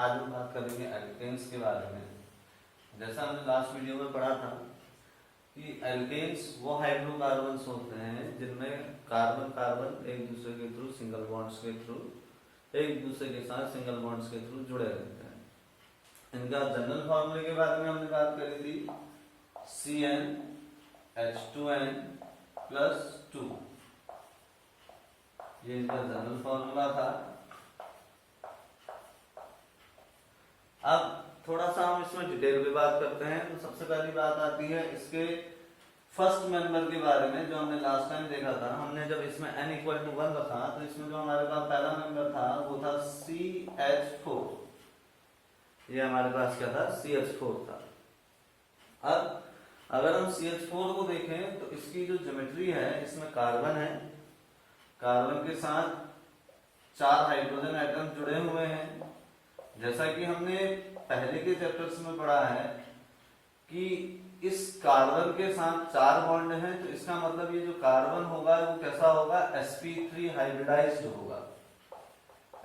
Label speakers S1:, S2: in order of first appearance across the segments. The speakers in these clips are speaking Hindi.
S1: आज हम बात करेंगे एल्केन्स के बारे में। जैसा हमने लास्ट वीडियो में पढ़ा था कि एल्केन्स वो हाइड्रोकार्बन्स होते हैं जिनमें कार्बन कार्बन एक दूसरे के थ्रू सिंगल बॉन्ड्स के थ्रू एक दूसरे के साथ सिंगल बॉन्ड्स के थ्रू जुड़े रहते हैं। इनका जनरल फॉर्मूले के बारे में हमने बात करी थी, CnH2n+2, ये इनका जनरल फॉर्मूला था। अब थोड़ा सा हम इसमें डिटेल में बात करते हैं। तो सबसे पहली बात आती है इसके फर्स्ट मेंबर के बारे में, जो हमने लास्ट टाइम देखा था। हमने जब इसमें n=1 रखा तो इसमें जो हमारे पास पहला मेंबर था वो था CH4। ये हमारे पास क्या था, CH4 था। अब अगर हम CH4 को देखें तो इसकी जो ज्योमेट्री है, इसमें कार्बन है, कार्बन के साथ 4 हाइड्रोजन एटम जुड़े हुए हैं। जैसा कि हमने पहले के चैप्टर्स में पढ़ा है कि इस कार्बन के साथ 4 बॉन्ड हैं, तो इसका मतलब ये जो कार्बन होगा वो कैसा होगा, sp3 हाइब्रिडाइज्ड होगा।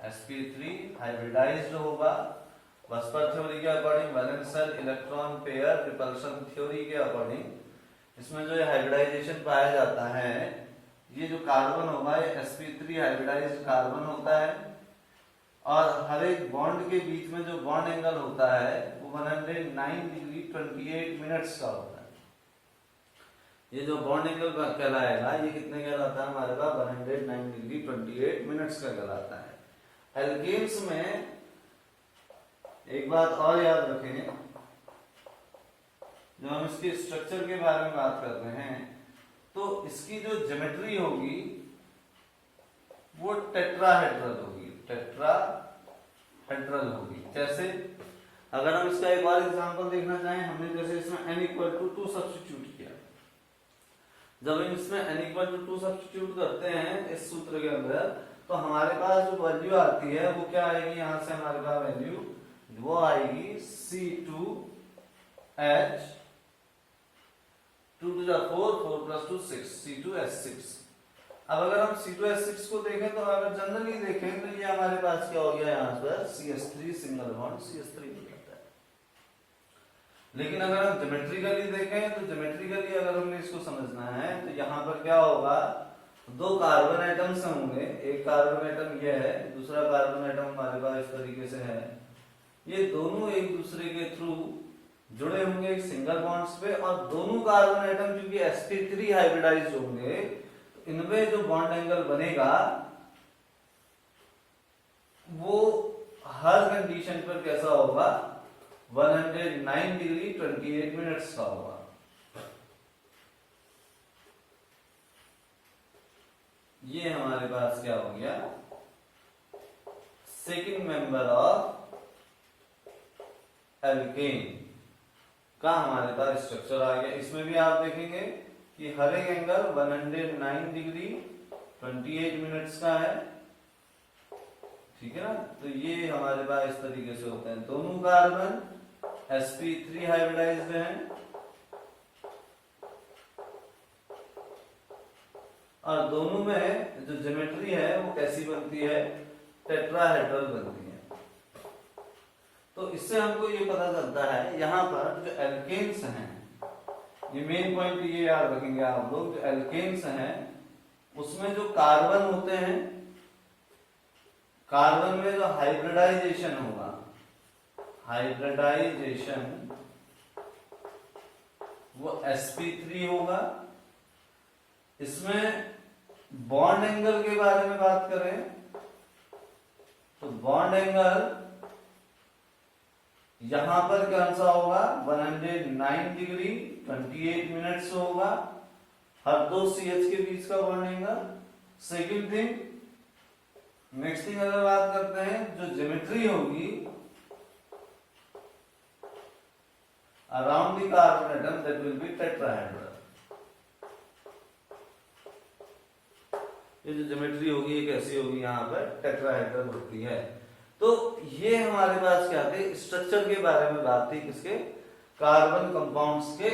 S1: sp3 हाइब्रिडाइज्ड होगा वस्पर थ्योरी के according, valence electron pair repulsion theory के अकॉर्डिंग इसमें जो हाइब्रिडाइजेशन पाया जाता है, ये जो कार्बन होगा ये sp3 हाइब्रिडाइज्ड कार्बन होता है। और हर एक बॉन्ड के बीच में जो बॉन्ड एंगल होता है वो 109 डिग्री 28 मिनट्स का होता है। ये जो बॉन्ड एंगल कहलाएगा ये कितने कहलाता है हमारे पास, 109 डिग्री 28 मिनट्स का कहलाता है। एल्केन्स में एक बात और याद रखें, जो हम इसके स्ट्रक्चर के बारे में बात करते हैं तो इसकी जो ज्योमेट्री होगी वो टेट्राहेड्रल होगी, टेट्राहेड्रल होगी। जैसे अगर हम इसका एक और एग्जांपल देखना चाहें, हमने जैसे इसमें n=2 सब्स्टिट्यूट किया। जब हम इसमें n=2 सब्स्टिट्यूट करते हैं इस सूत्र के अंदर, तो हमारे पास जो वैल्यू आती है वो क्या आएगी, यहां से हमारे पास वैल्यू वो आएगी C2H 2 to the 4 + 2 6 C2H6। अब अगर हम C2H6 को देखें तो अगर जनरली देखें तो ये हमारे पास क्या हो गया, यहाँ पर CH3 सिंगल बॉन्ड CH3 निकलता है। लेकिन अगर हम ज्योमेट्रिकली देखें तो ज्योमेट्रिकली अगर हमने इसको समझना है तो यहाँ पर क्या होगा, 2 कार्बन एटम्स होंगे। एक कार्बन एटम ये है, दूसरा कार्बन एटम हमारे पास इस तरीके से है। ये दोनों एक दूसरे के थ्रू जुड़े होंगे एक सिंगल बॉन्ड्स पे, और दोनों कार्बन एटम क्योंकि sp3 हाइब्रिडाइज्ड होंगे, इनमें जो बॉन्ड एंगल बनेगा वो हर कंडीशन पर कैसा होगा, 109 डिग्री 28 मिनट्स का होगा। ये हमारे पास क्या हो गया, सेकंड मेंबर ऑफ एल्केन का हमारे पास स्ट्रक्चर आ गया। इसमें भी आप देखेंगे कि हर एक एंगल 109 डिग्री 28 मिनट्स का है, ठीक है ना। तो ये हमारे पास इस तरीके से होते हैं। दोनों कार्बन sp3 हाइब्रिडाइज्ड हैं और दोनों में जो ज्योमेट्री है वो कैसी बनती है, टेट्राहेड्रल बनती है। तो इससे हमको ये पता चलता है यहाँ पर जो एल्केन्स हैं, ये मेन पॉइंट ये याद रखेंगे आप लोग, जो एल्केन्स हैं उसमें जो कार्बन होते हैं, कार्बन में जो हाइब्रिडाइजेशन होगा, हाइब्रिडाइजेशन वो sp3 होगा। इसमें बॉन्ड एंगल के बारे में बात करें तो बॉन्ड एंगल यहां पर कौन सा होगा, 109 डिग्री 28 मिनट्स होगा, हर 2 CH के बीच का bond angle. Second thing, next thing अगर बात करते हैं, जो ज्योमेट्री होगी around the carbon atom that will be tetrahedral. ये जो ज्योमेट्री होगी ये कैसी होगी, यहाँ पर टेट्राहेड्रल होती है। तो ये हमारे पास क्या थे, स्ट्रक्चर के बारे में बात थी, किसके, कार्बन कंपाउंड्स के।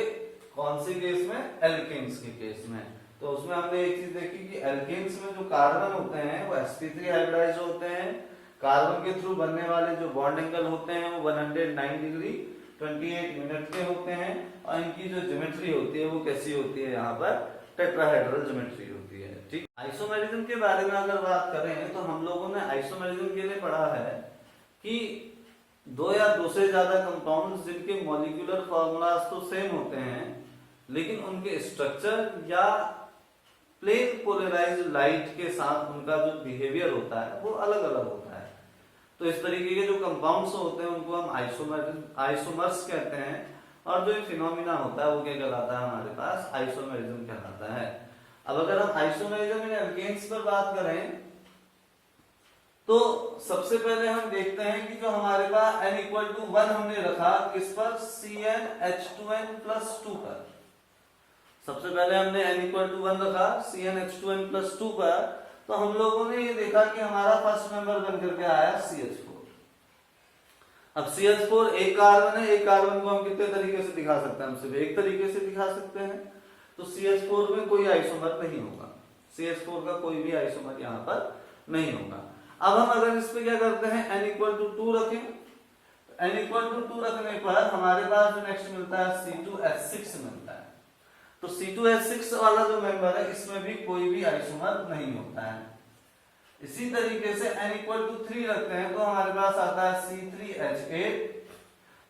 S1: कौन से केस में, एल्केन्स के केस में। तो उसमें हमने एक चीज देखी कि एल्केन्स में जो कार्बन होते हैं वो sp3 हाइब्रिडाइज्ड होते हैं, कार्बन के थ्रू बनने वाले जो बॉन्ड एंगल होते हैं वो 109 डिग्री 28 मिनट के होते हैं, और इनकी जो ज्योमेट्री होती है वो कैसी होती है, यहाँ पर टेट्राहेड्रल ज्योमेट्री होती है। ठीक, आइसोमेरिज्म के बारे में अगर बात करें तो हम लोगों ने आइसोमेरिज्म के लिए पढ़ा है कि दो या दो से ज्यादा कंपाउंड्स जिनके मॉलिक्यूलर फॉर्मूलाज तो सेम होते हैं लेकिन उनके स्ट्रक्चर या प्लेन पोलराइज्ड लाइट के साथ उनका जो बिहेवियर होता है वो अलग अलग होता है। तो इस तरीके के जो कंपाउंड्स होते हैं उनको हम आइसोमर्स कहते हैं, और जो फिनोमिना होता है वो क्या कहलाता है, हमारे पास आइसोमेरिज्म कहलाता है। अब अगर हम आइसोमेरिज्म इन एल्केन्स पर बात करें तो सबसे पहले हम देखते हैं कि जो हमारे पास n=1 हमने रखा किस पर, CnH2n+2 पर। सबसे पहले हमने n=1 रखा CnH2n+2 पर, तो हम लोगों ने ये देखा कि हमारा फर्स्ट मेंबर बनकर के आया CH4। अब CH4 एक कार्बन है, एक कार्बन को हम कितने तरीके से दिखा सकते हैं, हम सिर्फ एक तरीके से दिखा सकते हैं। तो CH4 में कोई आइसोमर नहीं होगा, CH4 का कोई भी आइसोमर यहाँ पर नहीं होगा। अब हम अगर इस पे क्या करते हैं, n=2 रखें, n=2 रखने पर हमारे पास जो नेक्स्ट मिलता है C2H6 मिलता है। तो C2H6 वाला जो मेंबर है इसमें भी कोई भी आइसोमर नहीं होता है। इसी तरीके से n=3 रखते हैं तो हमारे पास आता है C3H8।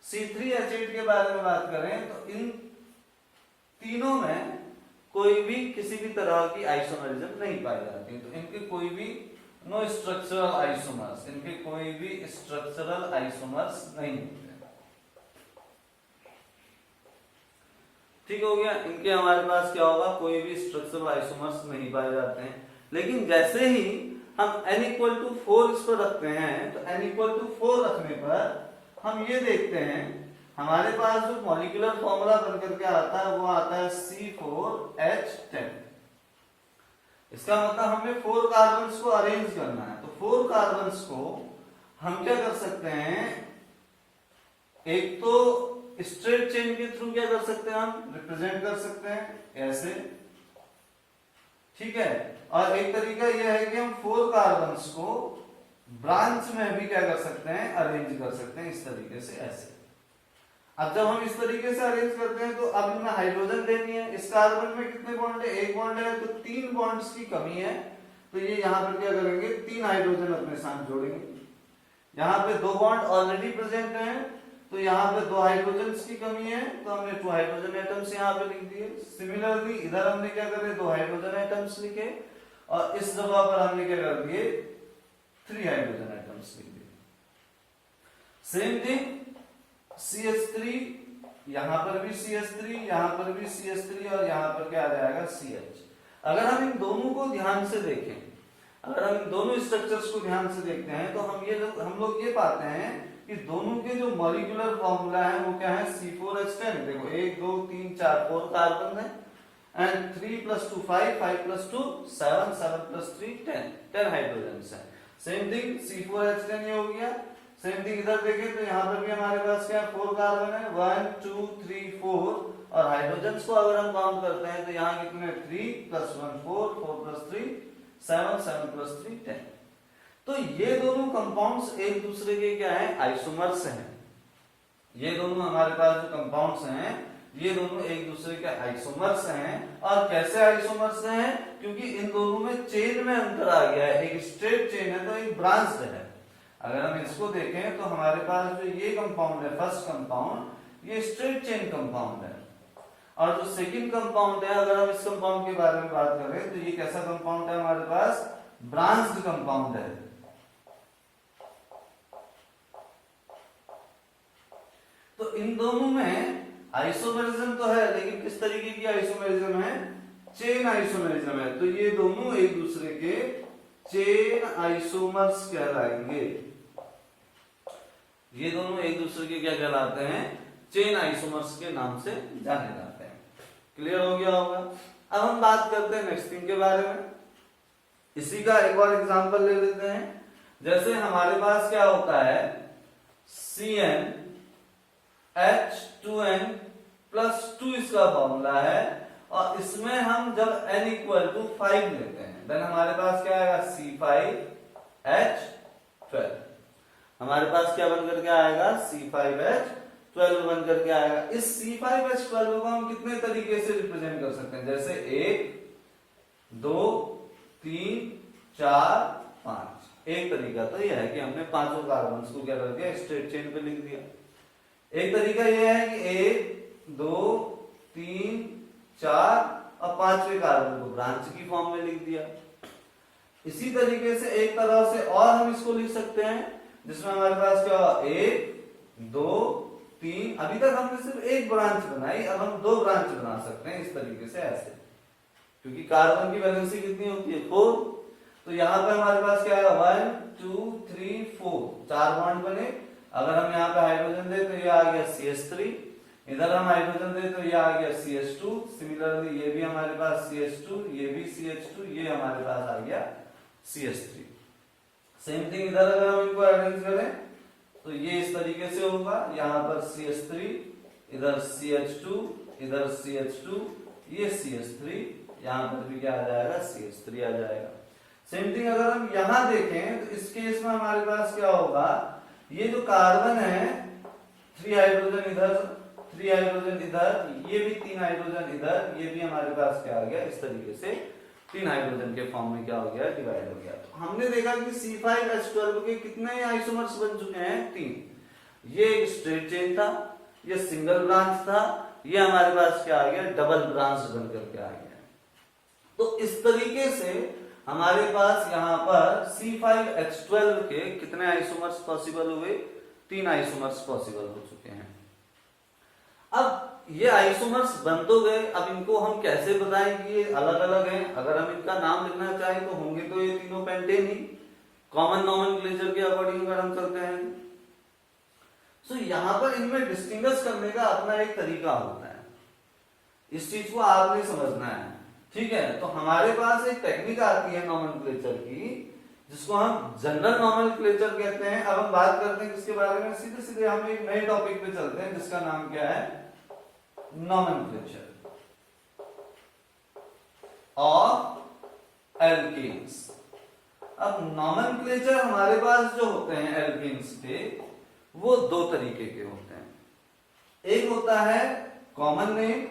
S1: C3H8 के बारे में बात करें तो इन तीनों में कोई भी किसी भी तरह की आइसोमरिज्म नहीं पाई जाती, तो इनके कोई भी नो स्ट्रक्चरल आइसोमर्स, इनके कोई भी स्ट्रक्चरल आइसोमर्स नहीं होते। ठीक हो गया, इनके हमारे पास क्या होगा, कोई भी स्ट्रक्चरल आइसोमर्स नहीं पाए जाते हैं। लेकिन जैसे ही हम n=4 इस पर रखते हैं तो n=4 रखने पर हम ये देखते हैं हमारे पास जो मॉलिक्यूलर फॉर्मूला बनकर के आता है वो आता है C4H10। इसका मतलब हमें 4 कार्बन्स को अरेंज करना है, तो 4 कार्बन्स को हम क्या कर सकते हैं, एक तो स्ट्रेट चेन के थ्रू क्या कर सकते हैं, हम रिप्रेजेंट कर सकते हैं ऐसे, ठीक है। और एक तरीका यह है कि हम 4 कार्बन्स को ब्रांच में भी क्या कर सकते हैं, अरेंज कर सकते हैं इस तरीके से ऐसे। अब जब हम इस तरीके से अरेंज करते हैं तो अब इनमें हाइड्रोजन देनी है। इस कार्बन में कितने बॉन्ड है, एक बॉन्ड है, तो 3 बॉन्ड्स की कमी है, तो ये यहाँ पर क्या करेंगे, 3 हाइड्रोजन अपने साथ जोड़ेंगे। यहाँ पे 2 बॉन्ड ऑलरेडी प्रेजेंट हैं तो यहाँ पे 2 हाइड्रोजन की कमी है, तो हमने 2 हाइड्रोजन एटम्स यहाँ पे लिख दिए। सिमिलरली इधर हमने क्या करे, 2 हाइड्रोजन एटम्स लिखे, और इस जगह पर हमने क्या कर दिए, 3 हाइड्रोजन एटम्स लिख दिए। सेम थिंग CH3, यहां पर भी CH3, यहां पर भी CH3, और यहां पर क्या आ जाएगा CH। अगर हम इन दोनों को ध्यान से देखें, अगर हम इन दोनों स्ट्रक्चर्स को ध्यान से देखते हैं तो हम लोग ये पाते हैं कि दोनों के जो मॉलिक्यूलर फॉर्मूला है वो क्या है, C4H10। देखो 1 2 3 4 4 कार्बन है, एंड 3 + 2 5 5 + 2 7 7 + 3 10 हाइड्रोजन है। सेम थिंग C4H10 ये हो गया। सेम थिंग इधर देखें तो यहाँ पर भी हमारे पास क्या 4 कार्बन है, 1 2 3 4, और हाइड्रोजन्स को अगर हम काउंट करते हैं तो यहाँ कितने, 3 + 1 4 4 + 3 7 7 + 3 10। तो ये दोनों कंपाउंड्स एक दूसरे के क्या है, आइसोमर्स हैं। ये दोनों हमारे पास जो कंपाउंड्स हैं ये दोनों एक दूसरे के आइसोमर्स हैं। और कैसे आइसोमर्स हैं, क्योंकि इन दोनों में चेन में अंतर आ गया है, एक स्ट्रेट चेन है तो एक ब्रांच्ड है। अगर हम इसको देखें तो हमारे पास जो ये कंपाउंड है, फर्स्ट कंपाउंड, ये स्ट्रेट चेन कंपाउंड है, और जो सेकंड कंपाउंड है, अगर हम इस कंपाउंड के बारे में बात करें तो ये कैसा कंपाउंड है, हमारे पास ब्रांच्ड कंपाउंड है। तो इन दोनों में आइसोमेरिज्म तो है, लेकिन किस तरीके की आइसोमेरिज्म है, चेन आइसोमेरिज्म है। तो ये दोनों एक दूसरे के चेन आइसोमर्स कहलाएंगे। ये दोनों एक दूसरे के क्या कहलाते हैं, चेन आइसोमर्स के नाम से जाने जाते हैं। क्लियर हो गया होगा। अब हम बात करते हैं नेक्स्ट थिंग के बारे में। इसी का एक और एग्जांपल ले लेते हैं। जैसे हमारे पास क्या होता है, CnH2n+2 इसका फॉर्मूला है, और इसमें हम जब n=5 लेते हैं देन हमारे पास क्या आएगा, C5H12। हमारे पास क्या बन करके आएगा, C5H12 बन करके आएगा। इस C5H12 को हम कितने तरीके से रिप्रेजेंट कर सकते हैं, जैसे 1 2 3 4 5। एक तरीका तो यह है कि हमने पांचों कार्बन को क्या कर दिया, स्ट्रेट चेन पे लिख दिया। एक तरीका यह है कि 1 2 3 4 और पांचवें कार्बन को ब्रांच की फॉर्म में लिख दिया। इसी तरीके से एक तरह से और हम इसको लिख सकते हैं, जिसमें हमारे पास क्या हुआ, 1 2 3। अभी तक हमने सिर्फ एक ब्रांच बनाई, अब हम 2 ब्रांच बना सकते हैं इस तरीके से, ऐसे, क्योंकि कार्बन की वैलेंसी कितनी होती है, 4। तो यहाँ पे हमारे पास क्या है, 1 2 3 4, 4 बॉन्ड बने। अगर हम यहाँ पे हाइड्रोजन दे तो ये आ गया CH3, इधर हम हाइड्रोजन दे तो ये आ गया CH2। सिमिलरली ये भी हमारे पास CH2, ये भी CH2, ये हमारे पास आ गया CH3। सेम थिंग इधर अगर हम इनको अरेंज करें तो ये इस तरीके से होगा, यहाँ पर CH3, इधर CH2, इधर CH2, ये CH3, यहाँ पर भी क्या आ जाएगा, CH3 आ जाएगा। सेम थिंग अगर हम यहाँ देखें तो इस केस में हमारे पास क्या होगा, ये जो कार्बन है 3 हाइड्रोजन इधर, 3 हाइड्रोजन इधर, ये भी 3 हाइड्रोजन इधर, ये भी हमारे पास क्या आ गया, इस तरीके से 3 हाइड्रोजन के फॉर्म में क्या हो गया, डिवाइड हो गया। तो हमने देखा कि C5H12 के कितने आइसोमर्स बन चुके हैं, 3। ये एक स्ट्रेट चेन था, ये सिंगल ब्रांच था, ये हमारे पास क्या आ गया, डबल ब्रांच बन करके आ गया। तो इस तरीके से हमारे पास यहाँ पर C5H12 के कितने आइसोमर्स पॉसिबल हुए, 3 आइसोमर्स पॉसिबल हो चुके हैं। अब ये आइसोमर्स बन तो गए, अब इनको हम कैसे बताएं कि ये अलग अलग हैं। अगर हम इनका नाम लिखना चाहें तो होंगे तो ये तीनों पेंटेन ही, कॉमन नोमेनक्लेचर के अकॉर्डिंग अगर हम चलते हैं। सो यहाँ पर इनमें डिस्टिंग्विश करने का अपना एक तरीका होता है, इस चीज को आपने समझना है, ठीक है। तो हमारे पास एक टेक्निक आती है नोमेनक्लेचर की, जिसको हम जनरल नोमेनक्लेचर कहते हैं। अब हम बात करते हैं किसके बारे में, सीधे सीधे हम एक नए टॉपिक पे चलते हैं जिसका नाम क्या है, नोमेनक्लेचर ऑफ एल्केन्स। अब नोमेनक्लेचर हमारे पास जो होते हैं एल्केन्स के, वो 2 तरीके के होते हैं। एक होता है कॉमन नेम,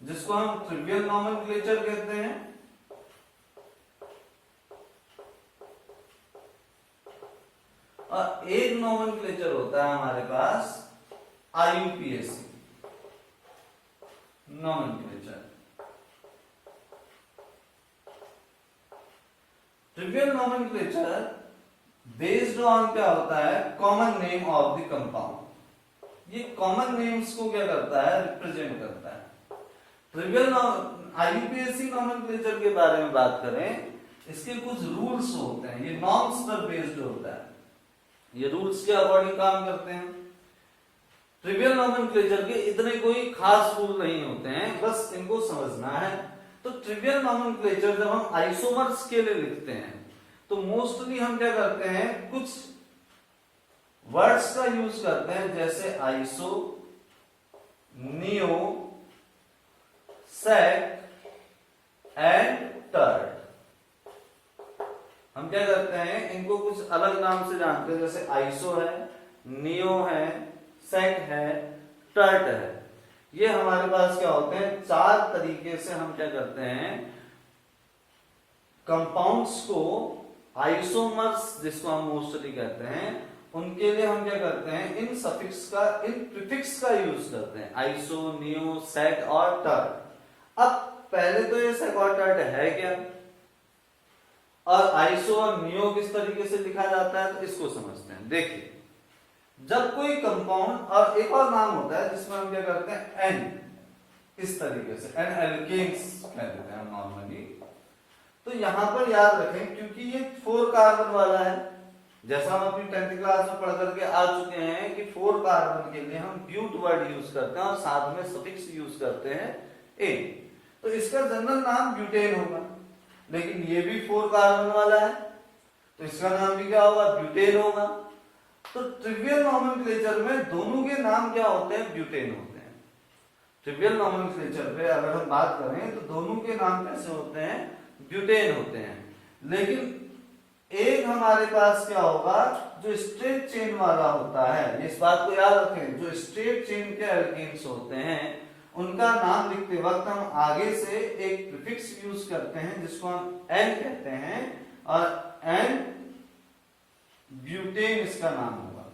S1: जिसको हम ट्रिवियल नोमेनक्लेचर कहते हैं, और एक नोमेनक्लेचर होता है हमारे पास IUPAC nomenclature. Trivial nomenclature based on क्या होता है, common name of the compound. ये कॉमन नेम्स को क्या करता है, रिप्रेजेंट करता है। ट्रिवियल IUPAC नोमेनक्लेचर के बारे में बात करें, इसके कुछ रूल्स होते हैं, ये नॉर्म्स पर बेस्ड होता है, ये रूल्स के अकॉर्डिंग काम करते हैं। ट्रिवियल नोमेनक्लेचर के इतने कोई खास रूल नहीं होते हैं, बस इनको समझना है। तो ट्रिवियल नोमेनक्लेचर जब हम आइसोमर्स के लिए लिखते हैं तो मोस्टली हम क्या करते हैं, कुछ वर्ड्स का यूज करते हैं, जैसे आइसो, नियो, सेक एंड टर्ड। हम क्या करते हैं, इनको कुछ अलग नाम से जानते हैं, जैसे आइसो है, नियो है, सेक है, टर्ट है। ये हमारे पास क्या होते हैं, 4 तरीके से हम क्या करते हैं, कंपाउंड्स को, आइसोमर्स जिसको हम मोस्टली कहते हैं, उनके लिए हम क्या करते हैं, इन सफिक्स का, इन प्रीफिक्स का यूज करते हैं, आइसो, नियो, सेक और टर्ट। अब पहले तो ये सेक और टर्ट है क्या, और आइसो और नियो किस तरीके से लिखा जाता है, तो इसको समझते हैं। देखिए, जब कोई कंपाउंड, और एक और नाम होता है जिसमें हम क्या करते हैं, एन, इस तरीके से एन एल्केन्स कह देते हैं नॉर्मली। तो यहां पर याद रखें, क्योंकि ये 4 कार्बन वाला है, जैसा हम अपनी 10th क्लास में पढ़ करके आ चुके हैं कि 4 कार्बन के लिए हम ब्यूट वर्ड यूज करते हैं और साथ में सफिक्स यूज करते हैं एन। तो इसका जनरल नाम ब्यूटेन होगा, लेकिन ये भी 4 कार्बन वाला है तो इसका नाम भी क्या होगा, ब्यूटेन होगा। तो ट्रिवियल नोमेनक्लेचर में दोनों के नाम क्या होते हैं, ब्यूटेन होते हैं। ट्रिवियल नोमेनक्लेचर पे अगर हम बात करें तो दोनों के नाम कैसे होते हैं, ब्यूटेन होते हैं। लेकिन एक हमारे पास क्या होगा, जो स्ट्रेट चेन वाला होता है, इस बात को याद रखें, जो स्ट्रेट चेन के एल्केन्स होते हैं उनका नाम लिखते वक्त हम आगे से एक प्रीफिक्स यूज करते हैं जिसको हम एन कहते हैं, और एन ब्यूटेन इसका नाम होगा।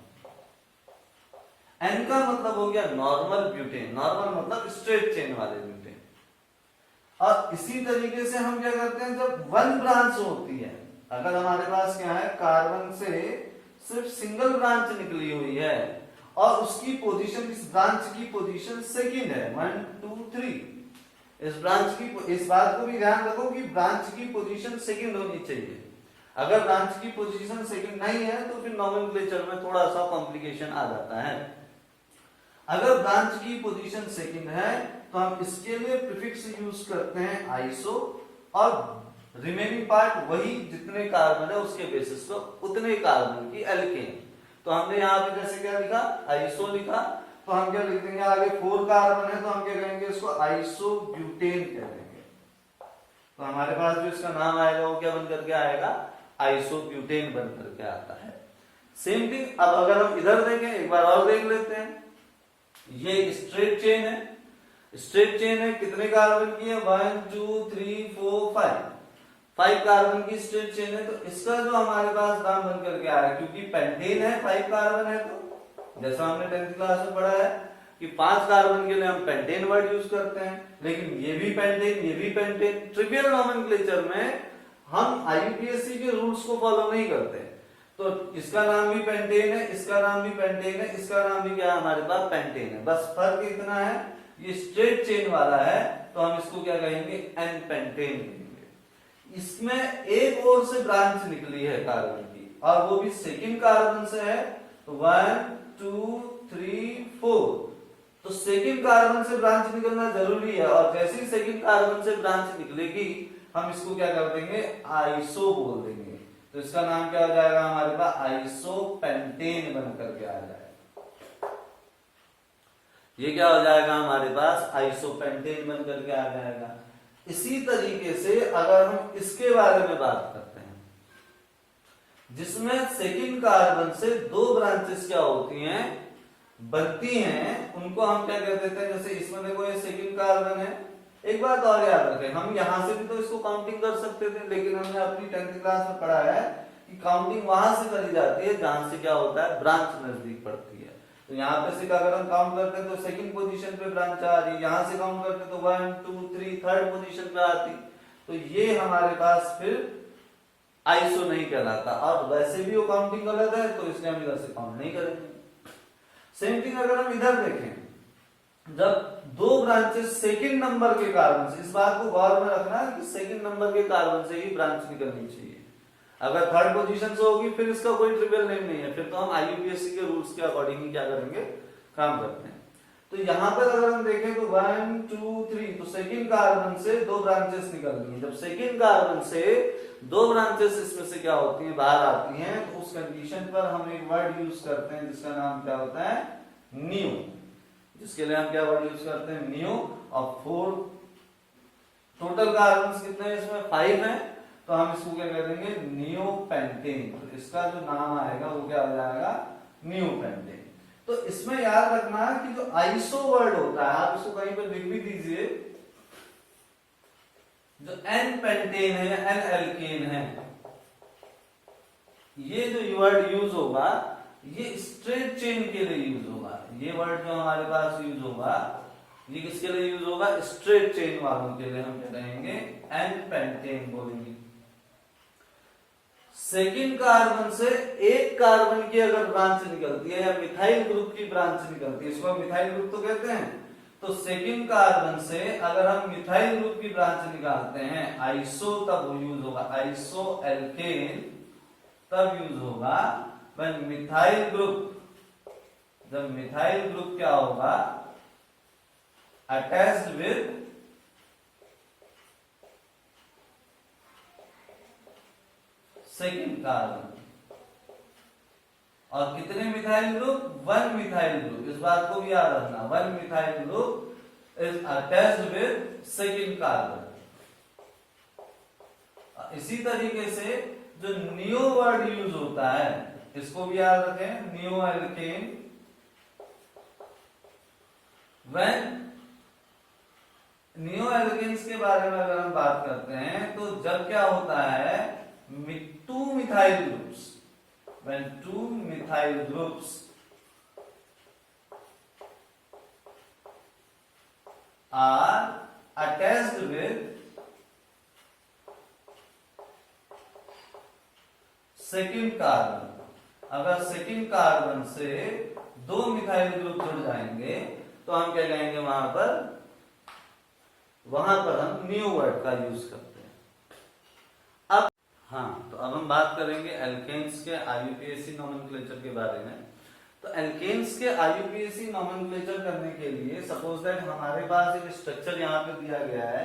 S1: एन का मतलब हो गया नॉर्मल ब्यूटेन, नॉर्मल मतलब स्ट्रेट चेन वाले ब्यूटेन। और इसी तरीके से हम क्या करते हैं, जब वन ब्रांच होती है, अगर हमारे पास क्या है, कार्बन से सिर्फ सिंगल ब्रांच निकली हुई है और उसकी पोजीशन, इस ब्रांच की पोजीशन सेकंड है, 1 2 3, इस ब्रांच की, इस बात को भी ध्यान रखो कि ब्रांच की पोजीशन सेकंड होनी चाहिए। अगर ब्रांच की पोजीशन सेकंड नहीं है तो फिर नोमेनक्लेचर में थोड़ा सा कॉम्प्लिकेशन आ जाता है। अगर ब्रांच की पोजीशन सेकंड है तो हम इसके लिए प्रीफिक्स यूज करते हैं आइसो, और रिमेनिंग पार्ट वही जितने कार्बन है उसके बेसिस पर उतने कार्बन की एल्केन। तो हमने यहाँ पे जैसे क्या लिखा, आइसो लिखा, तो हम क्या लिख देंगे, आगे 4 कार्बन है तो हम क्या कहेंगे, इसको आइसो ब्यूटेन कह देंगे। तो हमारे पास जो इसका नाम आएगा वो क्या बन करके आएगा, आइसो ब्यूटेन बन करके आता है। सेम थिंग अब अगर हम इधर देखें, एक बार और देख लेते हैं, ये स्ट्रेट चेन है, स्ट्रेट चेन है, कितने कार्बन की है, 1 2 3 4 5 कार्बन की स्ट्रेट चेन है। तो इसका जो हमारे पास नाम बन करके आ रहा है, क्योंकि पेंटेन है, 5 कार्बन है, तो जैसा हमने 10th क्लास में पढ़ा है कि 5 कार्बन के लिए हम पेंटेन वर्ड यूज करते हैं, लेकिन ये भी पेंटेन, ये भी पेंटेन। ट्रिवियल नोमेनक्लेचर में हम आईयूपीएससी के रूल्स को फॉलो नहीं करते, तो इसका नाम भी पेंटेन है, इसका नाम भी पेंटेन है, इसका नाम भी क्या हमारे पास पेंटेन है। बस फर्क इतना है, ये स्ट्रेट चेन वाला है तो हम इसको क्या कहेंगे, एन पेंटेन कहेंगे। इसमें एक और से ब्रांच निकली है कार्बन की, और वो भी सेकंड कार्बन से है, तो 1 2 3 4, तो सेकंड कार्बन से ब्रांच निकलना जरूरी है, और जैसे ही सेकंड कार्बन से ब्रांच निकलेगी हम इसको क्या कर देंगे, आइसो बोल देंगे। तो इसका नाम क्या हो जाएगा हमारे पास, आइसो पेंटेन बन करके आ जाएगा। ये क्या हो जाएगा हमारे पास, आइसो पेंटेन बन करके आ जाएगा। इसी तरीके से अगर हम इसके बारे में बात करते हैं, जिसमें सेकंड कार्बन से 2 ब्रांचेस क्या होती हैं, बनती हैं, उनको हम क्या कहते थे, जैसे इसमें देखो ये सेकंड कार्बन है। एक बात और याद रखें, हम यहां से भी तो इसको काउंटिंग कर सकते थे, लेकिन हमने अपनी 10th क्लास में पढ़ा है कि काउंटिंग वहां से करी जाती है जहां से क्या होता है, ब्रांच नजदीक पड़ती है। तो यहाँ पे से अगर हम काउंट करते हैं तो सेकंड पोजीशन पे ब्रांच आ रही है, यहाँ से काउंट करते तो 1 2 3 थर्ड पोजीशन पे आती, तो ये हमारे पास फिर आइसो नहीं कहलाता, और वैसे भी वो काउंटिंग गलत है तो इसलिए हम इधर से काउंट नहीं करेंगे। सेम थिंग अगर हम इधर देखें, जब 2 ब्रांचेस सेकंड नंबर के कार्बन से, इस बात को गौर में रखना है कि सेकंड नंबर के कार्बन से ही ब्रांच निकलनी चाहिए। अगर थर्ड पोजीशन से होगी फिर इसका कोई ट्रिवियल नेम नहीं है, फिर तो हम आईयूपीएससी के रूल्स के अकॉर्डिंग ही क्या करेंगे, काम करते हैं। तो यहाँ पर अगर हम देखें तो 1 2 3, तो सेकंड कार्बन से 2 ब्रांचेस निकल रही हैं। जब सेकंड कार्बन से 2 ब्रांचेस इसमें से क्या होती हैं, बाहर आती हैं, तो उस कंडीशन पर हम एक वर्ड यूज करते हैं जिसका नाम क्या होता है, न्यू। जिसके लिए हम क्या वर्ड यूज करते हैं, न्यू। और 4 टोटल कार्बन कितने हैं इसमें, 5 हैं, तो हम इसको क्या कह देंगे, नियो पेंटेन। तो इसका जो नाम आएगा वो क्या हो जाएगा, नियो पेंटेन। तो इसमें याद रखना कि जो आइसो वर्ड होता है, आप इसको कहीं पर लिख भी दीजिए, जो एन पेंटेन है, एन एल्केन है, ये जो वर्ड यूज होगा ये स्ट्रेट चेन के लिए यूज होगा। ये वर्ड जो हमारे पास यूज होगा ये किसके लिए यूज होगा, स्ट्रेट चेन वालों के लिए हम क्या कहेंगे, एन पेंटेन बोलेंगे। सेकंड कार्बन से एक कार्बन की अगर ब्रांच निकलती है या मिथाइल ग्रुप की ब्रांच निकलती है, इसको मिथाइल ग्रुप तो कहते हैं, तो सेकंड कार्बन से अगर हम मिथाइल ग्रुप की ब्रांच निकालते हैं, आइसो तब यूज होगा, आइसो एल्केन तब यूज होगा व्हेन मिथाइल ग्रुप, जब मिथाइल ग्रुप क्या होगा, अटैच्ड विद सेकंड कार्बन। और कितने मिथाइल ग्रुप, 1 मिथाइल ग्रुप, इस बात को भी याद रखना, 1 methyl group is attached with second carbon. इसी तरीके से जो नियो वर्ड यूज होता है, इसको भी याद रखें, neo alkane, when neo alkanes के बारे में अगर हम बात करते हैं तो जब क्या होता है, two methyl groups, when two methyl groups are attached with second carbon, अगर सेकेंड कार्बन से दो मिथाइल ग्रुप जुड़ जाएंगे तो हम क्या कहेंगे, वहां पर हम न्यू वर्ड का यूज करते हैं। अब हाँ, तो अब हम बात करेंगे एल्केन्स के आईयूपीएसी नोमेनक्लेचर के बारे में। तो एल्केन्स के आईयूपीएसी नोमेनक्लेचर करने के लिए सपोज दैट हमारे पास एक स्ट्रक्चर यहाँ पे दिया गया है।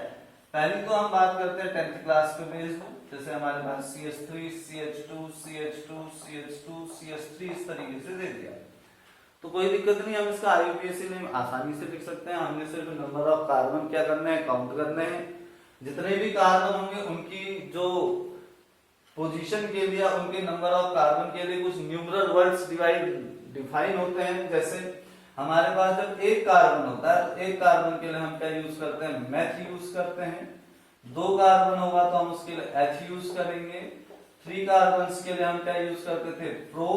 S1: पहले तो हम बात करते हैं 10th क्लास के बेस्ड, जैसे हमारे पास CH3 CH2 CH2 CH2 CH3 इस तरीके से दे दिया, तो कोई दिक्कत नहीं, हम इसका आईयूपीएसी नेम आसानी से लिख सकते हैं। हमने सिर्फ नंबर ऑफ कार्बन क्या करना है, काउंट करने हैं। जितने भी कार्बन होंगे उनकी जो पोजीशन के लिए, उनके नंबर ऑफ कार्बन के लिए कुछ न्यूमरल वर्ड्स डिफाइन होते हैं। जैसे हमारे पास जब एक कार्बन होता है तो एक कार्बन के लिए हम क्या यूज करते हैं, मैथ यूज करते हैं। दो कार्बन होगा तो हम उसके लिए एच यूज करेंगे। 3 कार्बन के लिए हम क्या यूज करते थे, प्रो।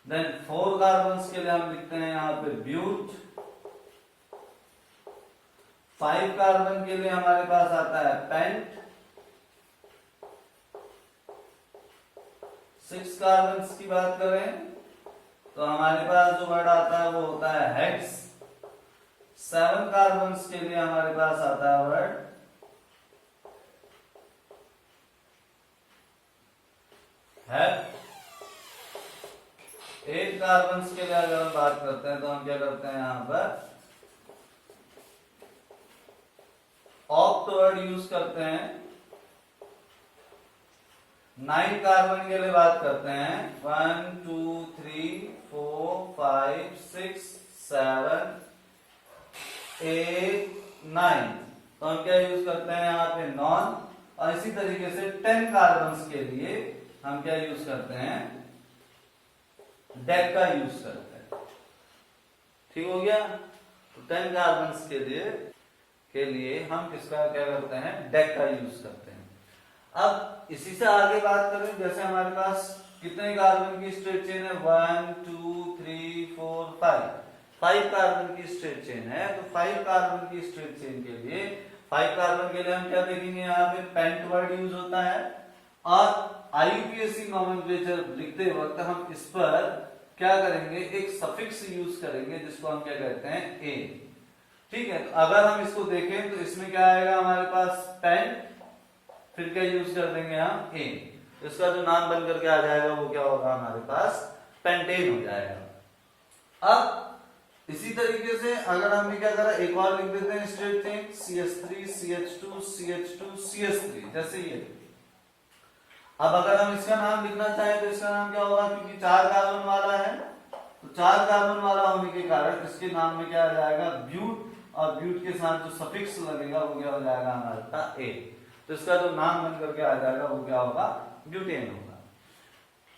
S1: देन 4 कार्बन के लिए हम लिखते हैं यहाँ पे ब्यूट। 5 कार्बन के लिए हमारे पास आता है पेंट। 6 कार्बन की बात करें तो हमारे पास जो वर्ड आता है वो होता है हेक्स। 7 कार्बन के लिए हमारे पास आता है वर्ड हेप। 8 कार्बन के लिए अगर हम बात करते हैं तो हम क्या करते हैं, यहां पर ऑक्ट वर्ड यूज करते हैं। 9 कार्बन के लिए बात करते हैं 1 2 3 4 5 6 7 8 9, तो हम क्या यूज करते हैं यहाँ पे नॉन। और इसी तरीके से 10 कार्बन के लिए हम क्या यूज करते हैं, डेक का यूज करते हैं। ठीक हो गया, तो 10 कार्बन के लिए हम किसका क्या करते हैं, डेक का यूज करते हैं। अब इसी से आगे बात करें, जैसे हमारे पास कितने कार्बन की स्ट्रेट चेन है, 1 2 3 4 5 कार्बन की स्ट्रेट चेन है। तो 5 कार्बन की स्ट्रेट चेन के लिए 5 कार्बन के लिए हम क्या देखेंगे, यहाँ पे पेंट वर्ड यूज होता है। और आईयूपीएसी नोमेनक्लेचर लिखते वक्त हम इस पर क्या करेंगे, एक सफिक्स यूज करेंगे जिसको हम क्या कहते हैं, ए। ठीक है, तो अगर हम इसको देखें तो इसमें क्या आएगा हमारे पास, पेंट, फिर क्या यूज कर देंगे हम, ए। इसका जो नाम बन करके आ जाएगा वो क्या होगा, हमारे पास पेंटेन हो जाएगा। अब इसी तरीके से अगर हमने क्या करा, एक और लिख देते हैं straight chain, CH3 CH2 CH2 CH3, जैसे ये। अब अगर हम इसका नाम लिखना चाहें तो इसका नाम क्या होगा, क्योंकि 4 कार्बन वाला है तो 4 कार्बन वाला होने के कारण इसके नाम में क्या आ जाएगा, ब्यूट। और ब्यूट के साथ जो सफिक्स लगेगा वो क्या हो जाएगा, हमारे पास ए। तो इसका जो नाम बन करके आ जाएगा वो क्या होगा, ब्यूटेन होगा।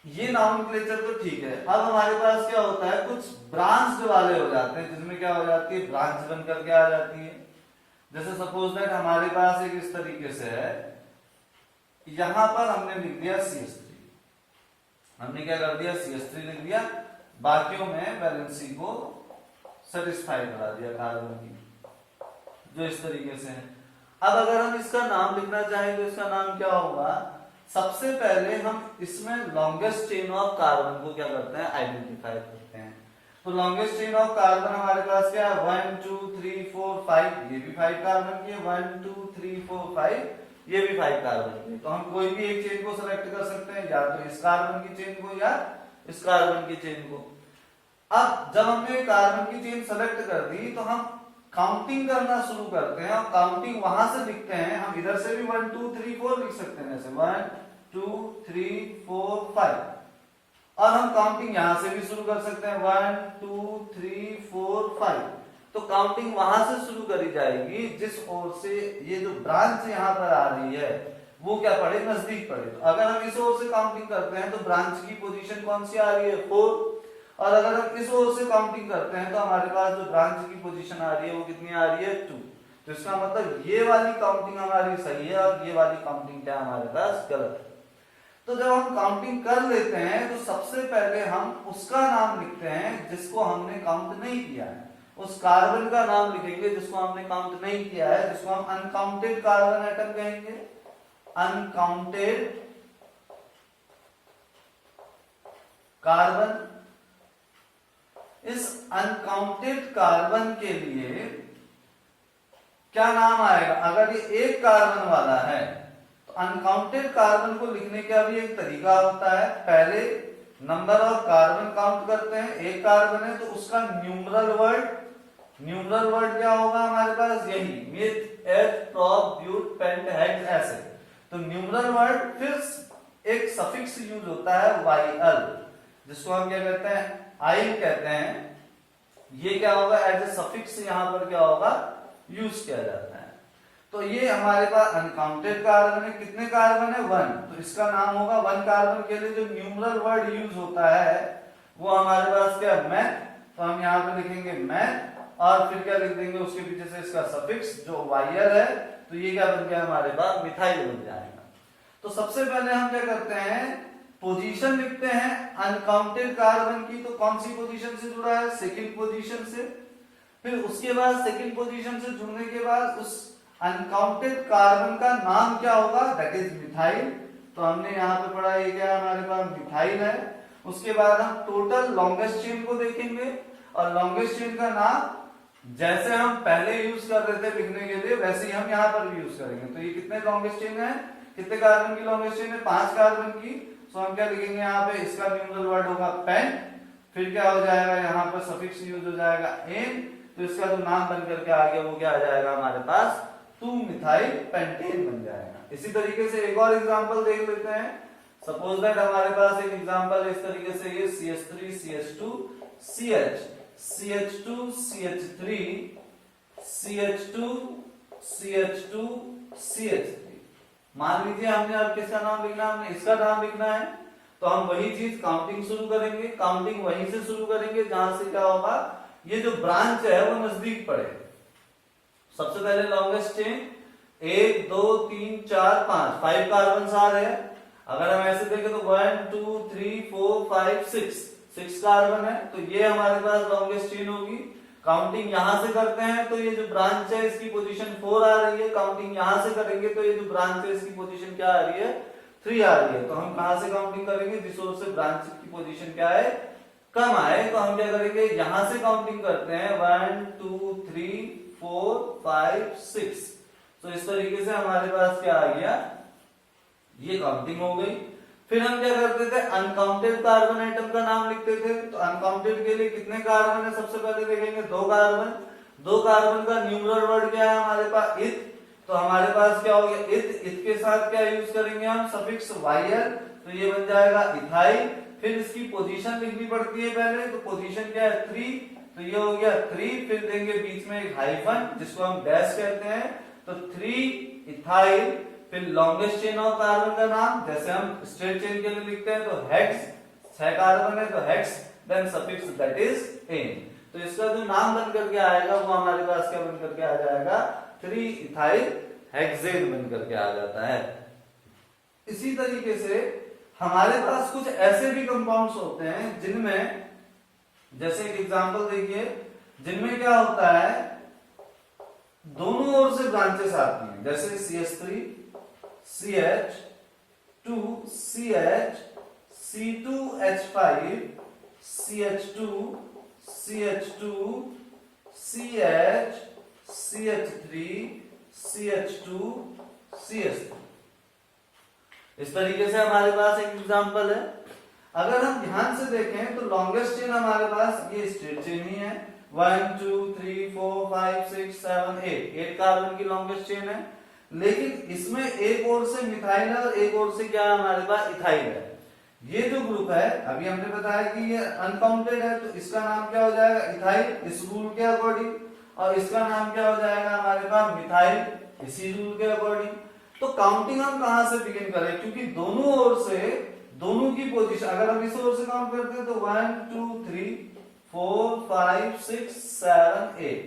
S1: ये नोमेनक्लेचर तो ठीक है। अब हमारे पास क्या होता है, कुछ ब्रांच वाले हो जाते हैं जिसमें क्या हो जाती है, ब्रांच बन करके आ जाती है। जैसे सपोज दैट हमारे पास एक इस तरीके से है, यहां पर हमने लिख दिया CH3, हमने क्या कर दिया, CH3 लिख दिया, बाकियों में वैलेंसी को सेटिस्फाई करा दिया कार्बन की, जो इस तरीके से है। अब अगर हम इसका नाम लिखना चाहें तो इसका नाम क्या होगा, सबसे पहले हम इसमें लॉन्गेस्ट चेन ऑफ कार्बन को क्या करते हैं, आइडेंटिफाई करते हैं। तो लॉन्गेस्ट चेन ऑफ कार्बन हमारे पास क्या है, 1 2 3 4 5, ये भी 5 कार्बन की है, 1 2 3 4 5, ये भी 5 कार्बन की। तो हम कोई भी एक चेन को सेलेक्ट कर सकते हैं, या तो इस कार्बन की चेन को या इस कार्बन की चेन को। अब जब हमने कार्बन की चेन सेलेक्ट कर दी तो हम काउंटिंग करना शुरू करते हैं, और काउंटिंग वहां से लिखते हैं। हम इधर से भी 1 2 3 4 लिख सकते हैं, जैसे 1 2 3 4 5, और हम काउंटिंग यहां से भी शुरू कर सकते हैं, 1 2 3 4 5। तो काउंटिंग वहां से शुरू करी जाएगी जिस ओर से ये जो ब्रांच यहां पर आ रही है वो क्या पड़े, नजदीक पड़े। तो अगर हम इस ओर से काउंटिंग करते हैं तो ब्रांच की पोजीशन कौन सी आ रही है, 4, और अगर हम इस ओर से काउंटिंग करते हैं तो हमारे पास जो ब्रांच की पोजीशन आ रही है वो कितनी आ रही है, 2। तो इसका मतलब ये वाली काउंटिंग हमारी सही है और ये वाली काउंटिंग क्या हमारे पास गलत है। तो जब हम काउंटिंग कर लेते हैं तो सबसे पहले हम उसका नाम लिखते हैं जिसको हमने काउंट नहीं किया है, उस कार्बन का नाम लिखेंगे जिसको हमने काउंट नहीं किया है, जिसको हम अनकाउंटेड कार्बन एटम कहेंगे। Uncounted carbon. इस अनकाउंटेड कार्बन के लिए क्या नाम आएगा, अगर ये एक कार्बन वाला है तो अनकाउंटेड कार्बन को लिखने का भी एक तरीका होता है। पहले नंबर ऑफ कार्बन काउंट करते हैं, एक कार्बन है तो उसका न्यूमरल वर्ड क्या होगा हमारे पास, यही मिथ, एथ, प्रोप, ब्यूट, पेंट, हेक्स, ऐसे। तो न्यूमरल वर्ड, फिर एक सफिक्स यूज होता है YL, जिसको हम क्या कहते हैं, आइल कहते हैं। ये क्या होगा, एज ए सफिक्स यहां पर क्या होगा, यूज किया जाता है। तो ये हमारे पास अनकाउंटेड कार्बन है, कितने कार्बन है, 1। तो इसका नाम होगा 1 कार्बन के लिए जो न्यूमरल वर्ड यूज होता है वो हमारे पास क्या, मैथ। तो हम यहाँ पे लिखेंगे मैथ और फिर क्या लिख देंगे उसके पीछे से इसका सफिक्स जो YL है। तो ये क्या बन गया हमारे पास, मिथाइल बन जाएगा। तो सबसे पहले हम क्या करते हैं, पोजीशन लिखते हैं अनकाउंटेड कार्बन की। तो कौन सी पोजीशन से जुड़ा है, सेकंड पोजीशन से। फिर उसके बाद सेकंड पोजीशन से जुड़ने के बाद उस अनकाउंटेड कार्बन का नाम क्या होगा, दैट इज मिथाइल। तो हमने यहाँ पे पढ़ा ये क्या हमारे पास मिथाइल है। उसके बाद हम टोटल लॉन्गेस्ट चेन को देखेंगे और लॉन्गेस्ट चेन का नाम जैसे हम पहले यूज कर रहे थे लिखने के लिए वैसे ही हम यहाँ पर भी यूज करेंगे। तो ये कितने लॉन्गेस्ट चेन है, कितने कार्बन की लॉन्गेस्ट चेन है, 5 कार्बन की। तो हम क्या लिखेंगे यहाँ पे, इसका न्यूमरल वर्ड होगा पेंट। फिर क्या हो जाएगा, यहाँ पर सफिक्स यूज हो जाएगा एन। तो इसका जो नाम बन करके आ गया वो क्या आ जाएगा हमारे पास, 2 मिथाइल पेंटेन बन जाएगा। इसी तरीके से एक और एग्जांपल देख लेते हैं। सपोज दैट हमारे पास एक एग्जांपल इस तरीके से ये CH3 CH2 CH CH2 CH3 CH2 CH2 CH3। मान लीजिए हमने अब किसका नाम लिखना है, हमने इसका नाम लिखना है। तो हम वही चीज काउंटिंग शुरू करेंगे, काउंटिंग वहीं से शुरू करेंगे जहां से क्या होगा, ये जो ब्रांच है वो नजदीक पड़े। सबसे पहले लॉन्गेस्ट चेन 1 2 3 4 5 कार्बन आ रहे हैं। अगर हम ऐसे देखें तो 1 2 3 4 5 6 कार्बन है। तो ये हमारे पास लॉन्गेस्ट चेन होगी। काउंटिंग यहां से करते हैं तो ये जो ब्रांच है इसकी पोजीशन 4 आ रही है। काउंटिंग यहां से करेंगे तो ये जो ब्रांच है इसकी पोजीशन क्या आ रही है, 3 आ रही है। तो हम कहां से काउंटिंग करेंगे, जिस ओर से ब्रांच की पोजीशन क्या है, कम आए। तो हम क्या करेंगे, यहां से काउंटिंग करते हैं 1 2 3 4 5 6। तो इस तरीके से हमारे पास क्या आ गया, ये काउंटिंग हो गई। फिर हम क्या करते थे, अनकाउंटेड कार्बन एटम का नाम लिखते थे। तो अनकाउंटेड के लिए कितने कार्बन है, सबसे पहले देखेंगे 2 कार्बन। 2 कार्बन का न्यूमरल वर्ड क्या है हमारे पास, इथ। तो हमारे पास क्या हो गया, इथ के साथ क्या यूज करेंगे हम, सफिक्स YL। तो ये बन जाएगा इथाइल। फिर इसकी पोजीशन लिखनी पड़ती है पहले। तो पोजीशन क्या है, 3। तो ये हो गया 3। फिर देंगे बीच में एक हाइफन जिसको हम डैश कहते हैं। तो 3 इथाइल। फिर लॉन्गेस्ट चेन ऑफ कार्बन का नाम जैसे हम स्ट्रेट चेन के लिए लिखते हैं तो हेक्स, 6 कार्बन है तो hex, then suffix that is ane. तो इसका जो नाम बन करके आएगा वो हमारे पास क्या बन करके आ जाएगा, 3 इथाइल हेक्सेन बन करके आ जाता है। इसी तरीके से हमारे पास कुछ ऐसे भी कंपाउंड्स होते हैं जिनमें, जैसे एक एग्जांपल देखिए, जिनमें क्या होता है, दोनों ओर से ब्रांचेस आती हैं। जैसे CH3 CH 2 CH C2H5 CH2 CH2 CH CH3 CH2 CH3। इस तरीके से हमारे पास एक एग्जांपल है। अगर हम ध्यान से देखें तो लॉन्गेस्ट चेन हमारे पास ये स्ट्रेट चेन ही है। 1 2 3 4 5 6 7 8 कार्बन की लॉन्गेस्ट चेन है। लेकिन इसमें एक ओर से मिथाइल है और एक ओर से क्या है हमारे पास, इथाइल है। ये जो ग्रुप है, अभी हमने बताया कि ये अनकाउंटेड है, तो इसका नाम क्या हो जाएगा, इथाइल, इस रूल के अकॉर्डिंग। और इसका नाम क्या हो जाएगा हमारे पास, मिथाइल, इसी रूल के अकॉर्डिंग। तो काउंटिंग हम कहां से बिगिन करें, क्योंकि दोनों ओर से दोनों की पोजीशन, अगर हम इस ओर से काउंट करते हैं तो 1 2 3 4 5 6 7 8,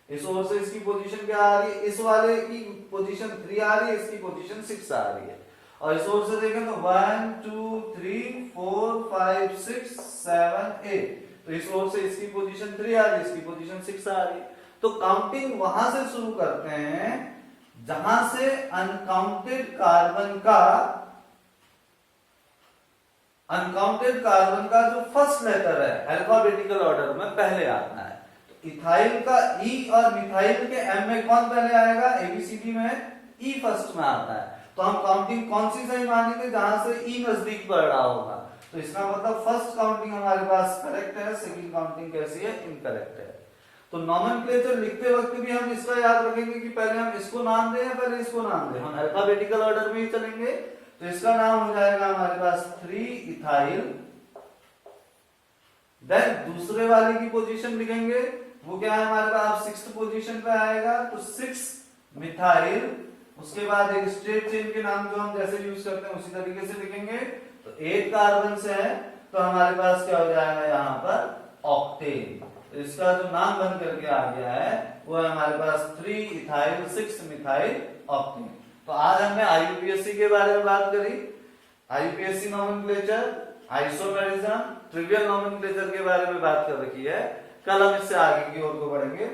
S1: इस ओर से इसकी पोजीशन क्या आ रही है, इस वाले की पोजीशन 3 आ रही है, इसकी पोजीशन 6 आ रही है। और इस ओर से देखें तो 1 2 3 4 5 6 7 8, तो इस ओर से इसकी पोजीशन 3 आ रही है, इसकी पोजीशन 6 आ रही है। तो काउंटिंग वहां से शुरू करते हैं जहां से अनकाउंटेड कार्बन का जो फर्स्ट लेटर है अल्फाबेटिकल ऑर्डर में पहले आता है। तो इथाइल का ई और मिथाइल के एम में कौन पहले आएगा, एबीसीडी में ई फर्स्ट में आता है। तो हम काउंटिंग कौन सी सही मानेंगे, जहां से ई नजदीक बढ़ रहा होगा। तो इसका मतलब फर्स्ट काउंटिंग हमारे पास करेक्ट है, सेकंड काउंटिंग कैसी है, इनकरेक्ट है। तो नॉमेनक्लेचर लिखते वक्त भी हम इसका याद रखेंगे कि पहले हम इसको नाम दें या पहले इसको नाम दें। हम अल्फाबेटिकल ऑर्डर में ही चलेंगे, तो इसका नाम हो जाएगा हमारे पास 3 इथाइल। देन दूसरे वाले की पोजीशन लिखेंगे, वो क्या है हमारे पास 6th पोजीशन पे आएगा, तो 6 मिथाइल। उसके बाद एक स्ट्रेट चेन के नाम जो हम जैसे यूज करते हैं उसी तरीके से लिखेंगे। तो 8 कार्बन से है, तो हमारे पास क्या हो जाएगा यहाँ पर ऑक्टेन। तो इसका जो नाम बन करके आ गया है वो है हमारे पास 3 इथाइल 6 मिथाइल ऑक्टेन। तो आज हमने आईयूपीएससी के बारे में बात करी, आईयूपीएससी नॉमेनक्लेचर, आइसोमेरिज्म, ट्रिवियल नॉमेनक्लेचर के बारे में बात कर रखी है। कल हम इससे आगे की ओर को बढ़ेंगे।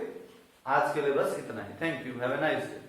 S1: आज के लिए बस इतना ही। Thank you, have a nice day.